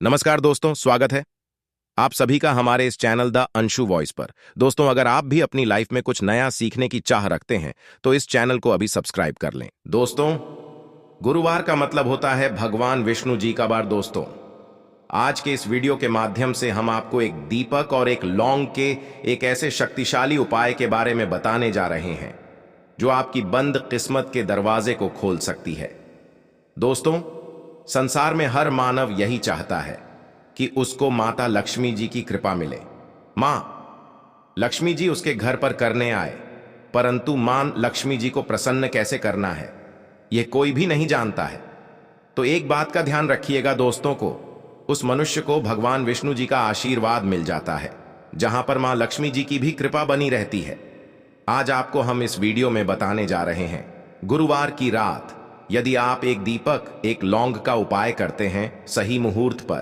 नमस्कार दोस्तों, स्वागत है आप सभी का हमारे इस चैनल द अंशु वॉइस पर। दोस्तों, अगर आप भी अपनी लाइफ में कुछ नया सीखने की चाह रखते हैं तो इस चैनल को अभी सब्सक्राइब कर लें। दोस्तों, गुरुवार का मतलब होता है भगवान विष्णु जी का बार। दोस्तों, आज के इस वीडियो के माध्यम से हम आपको एक दीपक और एक लौंग के एक ऐसे शक्तिशाली उपाय के बारे में बताने जा रहे हैं जो आपकी बंद किस्मत के दरवाजे को खोल सकती है। दोस्तों, संसार में हर मानव यही चाहता है कि उसको माता लक्ष्मी जी की कृपा मिले। मां लक्ष्मी जी उसके घर पर करने आए, परंतु मां लक्ष्मी जी को प्रसन्न कैसे करना है यह कोई भी नहीं जानता है। तो एक बात का ध्यान रखिएगा दोस्तों, को उस मनुष्य को भगवान विष्णु जी का आशीर्वाद मिल जाता है, जहां पर मां लक्ष्मी जी की भी कृपा बनी रहती है। आज आपको हम इस वीडियो में बताने जा रहे हैं, गुरुवार की रात यदि आप एक दीपक एक लौंग का उपाय करते हैं सही मुहूर्त पर,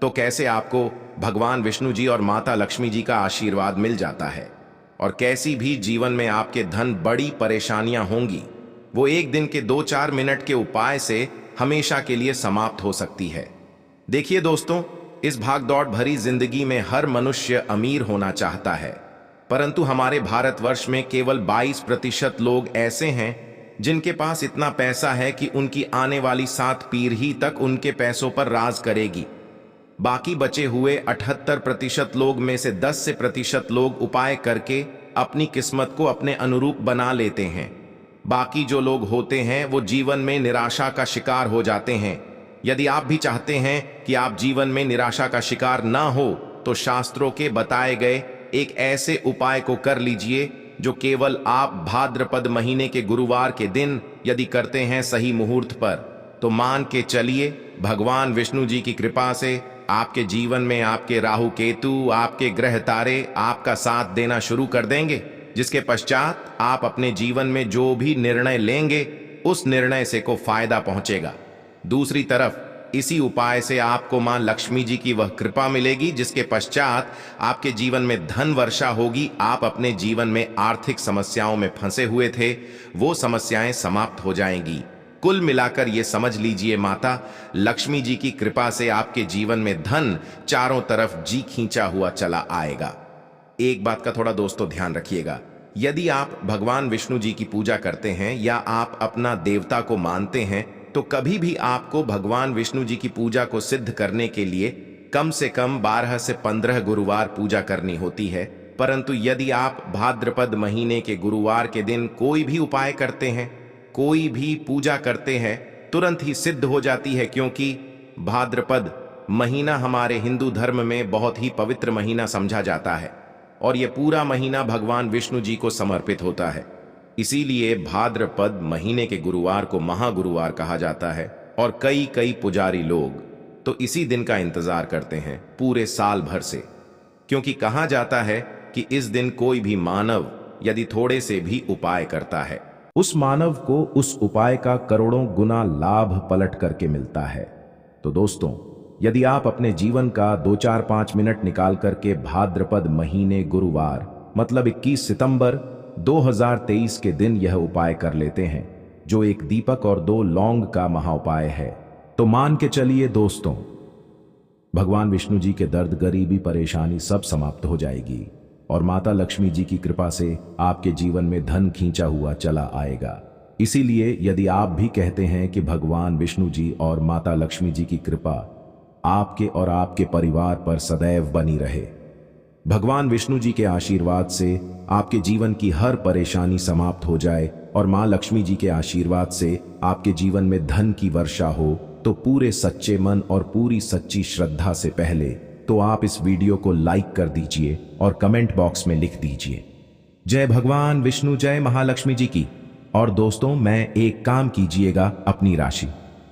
तो कैसे आपको भगवान विष्णु जी और माता लक्ष्मी जी का आशीर्वाद मिल जाता है, और कैसी भी जीवन में आपके धन बड़ी परेशानियां होंगी वो एक दिन के 2-4 मिनट के उपाय से हमेशा के लिए समाप्त हो सकती है। देखिए दोस्तों, इस भागदौड़ भरी जिंदगी में हर मनुष्य अमीर होना चाहता है, परंतु हमारे भारतवर्ष में केवल 22% लोग ऐसे हैं जिनके पास इतना पैसा है कि उनकी आने वाली 7 पीढ़ी तक उनके पैसों पर राज करेगी। बाकी बचे हुए 78% लोग में से 10% लोग उपाय करके अपनी किस्मत को अपने अनुरूप बना लेते हैं। बाकी जो लोग होते हैं वो जीवन में निराशा का शिकार हो जाते हैं। यदि आप भी चाहते हैं कि आप जीवन में निराशा का शिकार ना हो, तो शास्त्रों के बताए गए एक ऐसे उपाय को कर लीजिए जो केवल आप भाद्रपद महीने के गुरुवार के दिन यदि करते हैं सही मुहूर्त पर, तो मान के चलिए भगवान विष्णु जी की कृपा से आपके जीवन में आपके राहु केतु, आपके ग्रह तारे आपका साथ देना शुरू कर देंगे, जिसके पश्चात आप अपने जीवन में जो भी निर्णय लेंगे उस निर्णय से को फायदा पहुंचेगा। दूसरी तरफ इसी उपाय से आपको मां लक्ष्मी जी की वह कृपा मिलेगी जिसके पश्चात आपके जीवन में धन वर्षा होगी। आप अपने जीवन में आर्थिक समस्याओं में फंसे हुए थे, वो समस्याएं समाप्त हो जाएंगी। कुल मिलाकर ये समझ लीजिए, माता लक्ष्मी जी की कृपा से आपके जीवन में धन चारों तरफ जी खींचा हुआ चला आएगा। एक बात का थोड़ा दोस्तों ध्यान रखिएगा, यदि आप भगवान विष्णु जी की पूजा करते हैं या आप अपना देवता को मानते हैं, तो कभी भी आपको भगवान विष्णु जी की पूजा को सिद्ध करने के लिए कम से कम 12 से 15 गुरुवार पूजा करनी होती है। परंतु यदि आप भाद्रपद महीने के गुरुवार के दिन कोई भी उपाय करते हैं, कोई भी पूजा करते हैं, तुरंत ही सिद्ध हो जाती है, क्योंकि भाद्रपद महीना हमारे हिंदू धर्म में बहुत ही पवित्र महीना समझा जाता है और यह पूरा महीना भगवान विष्णु जी को समर्पित होता है। इसीलिए भाद्रपद महीने के गुरुवार को महागुरुवार कहा जाता है और कई पुजारी लोग तो इसी दिन का इंतजार करते हैं पूरे साल भर से, क्योंकि कहा जाता है कि इस दिन कोई भी मानव यदि थोड़े से भी उपाय करता है, उस मानव को उस उपाय का करोड़ों गुना लाभ पलट करके मिलता है। तो दोस्तों, यदि आप अपने जीवन का 2-4-5 मिनट निकाल करके भाद्रपद महीने गुरुवार मतलब 21 सितंबर 2023 के दिन यह उपाय कर लेते हैं, जो एक दीपक और 2 लौंग का महाउपाय है, तो मान के चलिए दोस्तों, भगवान विष्णु जी के दर्द, गरीबी, परेशानी सब समाप्त हो जाएगी और माता लक्ष्मी जी की कृपा से आपके जीवन में धन खींचा हुआ चला आएगा। इसीलिए यदि आप भी कहते हैं कि भगवान विष्णु जी और माता लक्ष्मी जी की कृपा आपके और आपके परिवार पर सदैव बनी रहे, भगवान विष्णु जी के आशीर्वाद से आपके जीवन की हर परेशानी समाप्त हो जाए और मां लक्ष्मी जी के आशीर्वाद से आपके जीवन में धन की वर्षा हो, तो पूरे सच्चे मन और पूरी सच्ची श्रद्धा से पहले तो आप इस वीडियो को लाइक कर दीजिए और कमेंट बॉक्स में लिख दीजिए जय भगवान विष्णु, जय महालक्ष्मी जी की। और दोस्तों, मैं एक काम कीजिएगा, अपनी राशि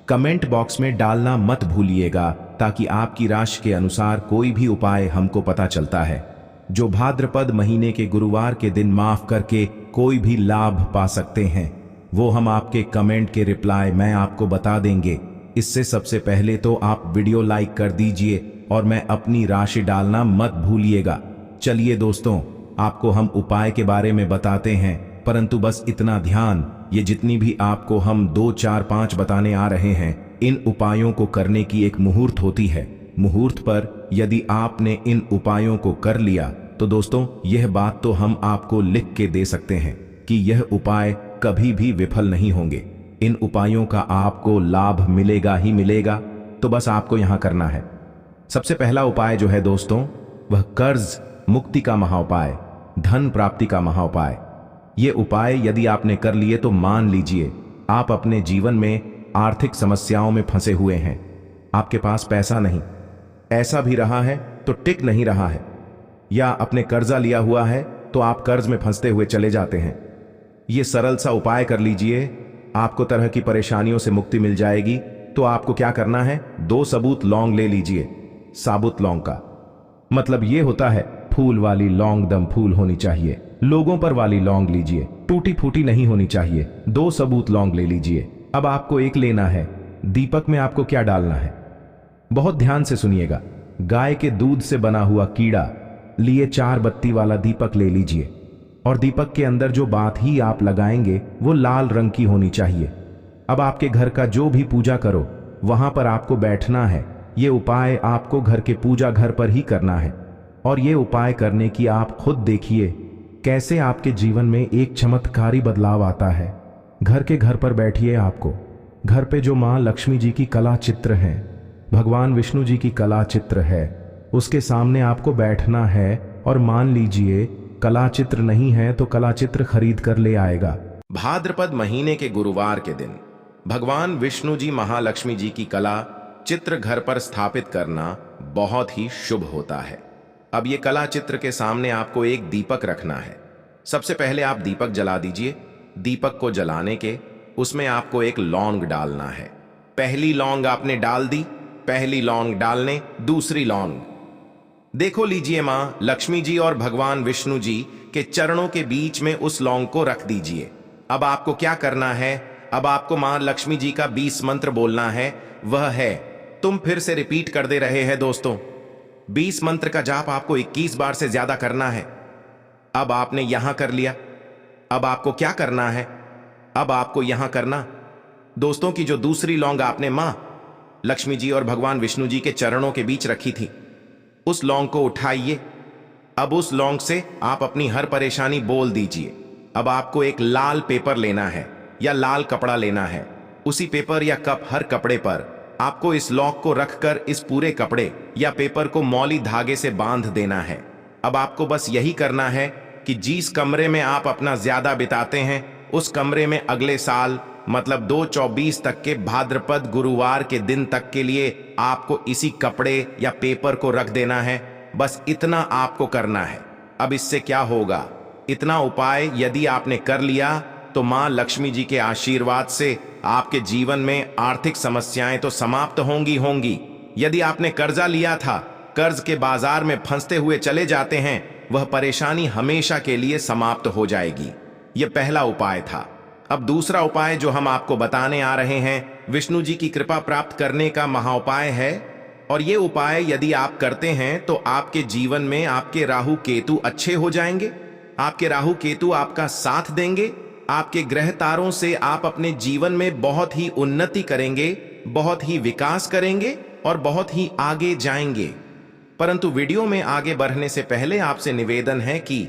कमेंट बॉक्स में डालना मत भूलिएगा, ताकि आपकी राशि के अनुसार कोई भी उपाय हमको पता चलता है जो भाद्रपद महीने के गुरुवार के दिन माफ करके कोई भी लाभ पा सकते हैं, वो हम आपके कमेंट के रिप्लाई में आपको बता देंगे। इससे सबसे पहले तो आप वीडियो लाइक कर दीजिए और मैं अपनी राशि डालना मत भूलिएगा। चलिए दोस्तों, आपको हम उपाय के बारे में बताते हैं, परंतु बस इतना ध्यान, ये जितनी भी आपको हम 2, 4, 5 बताने आ रहे हैं, इन उपायों को करने की एक मुहूर्त होती है मुहूर्त पर यदि आपने इन उपायों को कर लिया तो दोस्तों यह बात तो हम आपको लिख के दे सकते हैं कि यह उपाय कभी भी विफल नहीं होंगे। इन उपायों का आपको लाभ मिलेगा ही मिलेगा। तो बस आपको यहां करना है, सबसे पहला उपाय जो है दोस्तों वह कर्ज मुक्ति का महाउपाय, धन प्राप्ति का महाउपाय। ये उपाय यदि आपने कर लिए तो मान लीजिए आप अपने जीवन में आर्थिक समस्याओं में फंसे हुए हैं। आपके पास पैसा नहीं, ऐसा भी रहा है तो टिक नहीं रहा है, या अपने कर्जा लिया हुआ है तो आप कर्ज में फंसते हुए चले जाते हैं। ये सरल सा उपाय कर लीजिए, आपको तरह की परेशानियों से मुक्ति मिल जाएगी। तो आपको क्या करना है, 2 सबूत लौंग ले लीजिए। साबुत लौंग का मतलब ये होता है फूल वाली लौंग, दम फूल होनी चाहिए। लोगों पर वाली लौंग लीजिए, टूटी फूटी नहीं होनी चाहिए। 2 सबूत लौंग ले लीजिए। अब आपको एक लेना है। दीपक में आपको क्या डालना है, बहुत ध्यान से सुनिएगा। गाय के दूध से बना हुआ कीड़ा लिए 4 बत्ती वाला दीपक ले लीजिए, और दीपक के अंदर जो बात ही आप लगाएंगे वो लाल रंग की होनी चाहिए। अब आपके घर का जो भी पूजा करो वहां पर आपको बैठना है। ये उपाय आपको घर के पूजा घर पर ही करना है, और ये उपाय करने की आप खुद देखिए कैसे आपके जीवन में एक चमत्कारी बदलाव आता है। घर के घर पर बैठिए, आपको घर पे जो माँ लक्ष्मी जी की कला चित्र है, भगवान विष्णु जी की कला चित्र है, उसके सामने आपको बैठना है। और मान लीजिए कला चित्र नहीं है तो कला चित्र खरीद कर ले आएगा। भाद्रपद महीने के गुरुवार के दिन भगवान विष्णु जी महालक्ष्मी जी की कला चित्र घर पर स्थापित करना बहुत ही शुभ होता है। अब ये कला चित्र के सामने आपको एक दीपक रखना है। सबसे पहले आप दीपक जला दीजिए। दीपक को जलाने के उसमें आपको एक लौंग डालना है। पहली लौंग आपने डाल दी, पहली लौंग डालने दूसरी लौंग। देखो लीजिए मां लक्ष्मी जी और भगवान विष्णु जी के चरणों के बीच में उस लौंग को रख दीजिए। अब आपको क्या करना है, अब आपको मां लक्ष्मी जी का 20 मंत्र बोलना है। वह है, तुम फिर से रिपीट कर दे रहे हैं दोस्तों, 20 मंत्र का जाप आपको 21 बार से ज्यादा करना है। अब आपने यहां कर लिया, अब आपको क्या करना है, अब आपको यहां करना दोस्तों की जो दूसरी लौंग आपने मां लक्ष्मी जी और भगवान विष्णु जी के चरणों के बीच रखी थी, उस लौंग को उठाइए। अब उस लौंग से आप अपनी हर परेशानी बोल दीजिए। अब आपको एक लाल पेपर लेना है या लाल कपड़ा लेना है। उसी पेपर या कप हर कपड़े पर आपको इस लौंग को रखकर इस पूरे कपड़े या पेपर को मौली धागे से बांध देना है। अब आपको बस यही करना है कि जिस कमरे में आप अपना ज्यादा बिताते हैं उस कमरे में अगले साल मतलब 2/24 तक के भाद्रपद गुरुवार के दिन तक के लिए आपको इसी कपड़े या पेपर को रख देना है। बस इतना आपको करना है। अब इससे क्या होगा, इतना उपाय यदि आपने कर लिया तो मां लक्ष्मी जी के आशीर्वाद से आपके जीवन में आर्थिक समस्याएं तो समाप्त होंगी। यदि आपने कर्जा लिया था, कर्ज के बाजार में फंसते हुए चले जाते हैं, वह परेशानी हमेशा के लिए समाप्त हो जाएगी। यह पहला उपाय था। अब दूसरा उपाय जो हम आपको बताने आ रहे हैं विष्णु जी की कृपा प्राप्त करने का महाउपाय है। और ये उपाय यदि आप करते हैं तो आपके जीवन में आपके राहु केतु अच्छे हो जाएंगे। आपके राहु केतु आपका साथ देंगे। आपके ग्रह तारों से आप अपने जीवन में बहुत ही उन्नति करेंगे, बहुत ही विकास करेंगे और बहुत ही आगे जाएंगे। परंतु वीडियो में आगे बढ़ने से पहले आपसे निवेदन है कि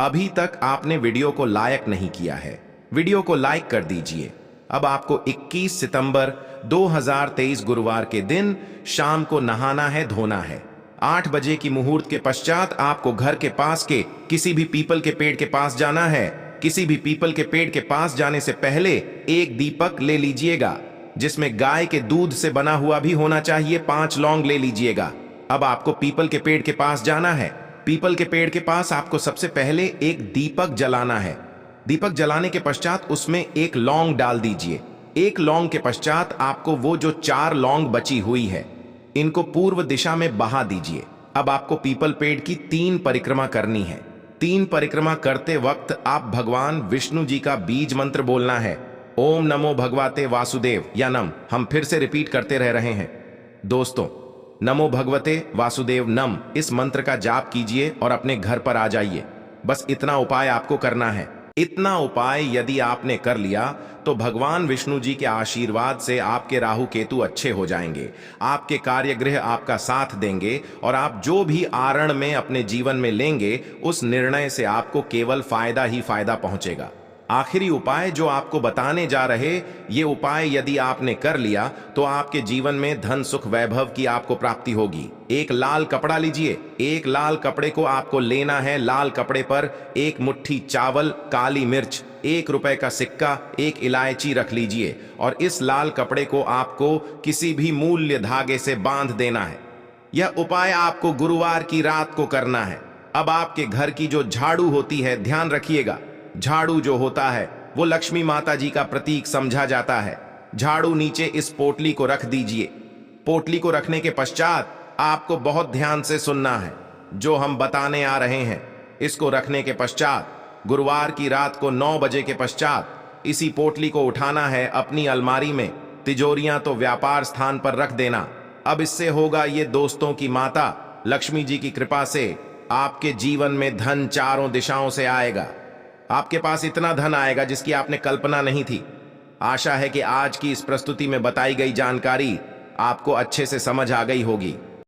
अभी तक आपने वीडियो को लाइक नहीं किया है, वीडियो को लाइक कर दीजिए। अब आपको 21 सितंबर 2023 गुरुवार के दिन शाम को नहाना है, धोना है। 8 बजे की मुहूर्त के पश्चात आपको घर के पास के किसी भी पीपल के पेड़ के पास जाना है। किसी भी पीपल के पेड़ के पास जाने से पहले एक दीपक ले लीजिएगा जिसमें गाय के दूध से बना हुआ भी होना चाहिए। 5 लौंग ले लीजिएगा। अब आपको पीपल के पेड़ के पास जाना है। पीपल के पेड़ के पास आपको सबसे पहले एक दीपक जलाना है। दीपक जलाने के पश्चात उसमें एक लौंग डाल दीजिए। एक लौंग के पश्चात आपको वो जो 4 लौंग बची हुई है इनको पूर्व दिशा में बहा दीजिए। अब आपको पीपल पेड़ की 3 परिक्रमा करनी है। 3 परिक्रमा करते वक्त आप भगवान विष्णु जी का बीज मंत्र बोलना है, ओम नमो भगवते वासुदेव या नम। हम फिर से रिपीट करते रह रहे हैं दोस्तों, नमो भगवते वासुदेव नम। इस मंत्र का जाप कीजिए और अपने घर पर आ जाइए। बस इतना उपाय आपको करना है। इतना उपाय यदि आपने कर लिया तो भगवान विष्णु जी के आशीर्वाद से आपके राहु केतु अच्छे हो जाएंगे, आपके कार्यगृह आपका साथ देंगे और आप जो भी आरण में अपने जीवन में लेंगे उस निर्णय से आपको केवल फायदा ही फायदा पहुंचेगा। आखिरी उपाय जो आपको बताने जा रहे, ये उपाय यदि आपने कर लिया तो आपके जीवन में धन सुख वैभव की आपको प्राप्ति होगी। एक लाल कपड़ा लीजिए, एक लाल कपड़े को आपको लेना है, लाल कपड़े पर एक मुट्ठी चावल, काली मिर्च, 1 रुपए का सिक्का, एक इलायची रख लीजिए और इस लाल कपड़े को आपको किसी भी मूल्य धागे से बांध देना है। यह उपाय आपको गुरुवार की रात को करना है। अब आपके घर की जो झाड़ू होती है, ध्यान रखिएगा, झाड़ू जो होता है वो लक्ष्मी माता जी का प्रतीक समझा जाता है। झाड़ू नीचे इस पोटली को रख दीजिए। पोटली को रखने के पश्चात आपको बहुत ध्यान से सुनना है जो हम बताने आ रहे हैं। इसको रखने के पश्चात गुरुवार की रात को 9 बजे के पश्चात इसी पोटली को उठाना है, अपनी अलमारी में, तिजोरियां तो व्यापार स्थान पर रख देना। अब इससे होगा ये, दोस्तों की माता लक्ष्मी जी की कृपा से आपके जीवन में धन चारों दिशाओं से आएगा। आपके पास इतना धन आएगा जिसकी आपने कल्पना नहीं थी। आशा है कि आज की इस प्रस्तुति में बताई गई जानकारी आपको अच्छे से समझ आ गई होगी।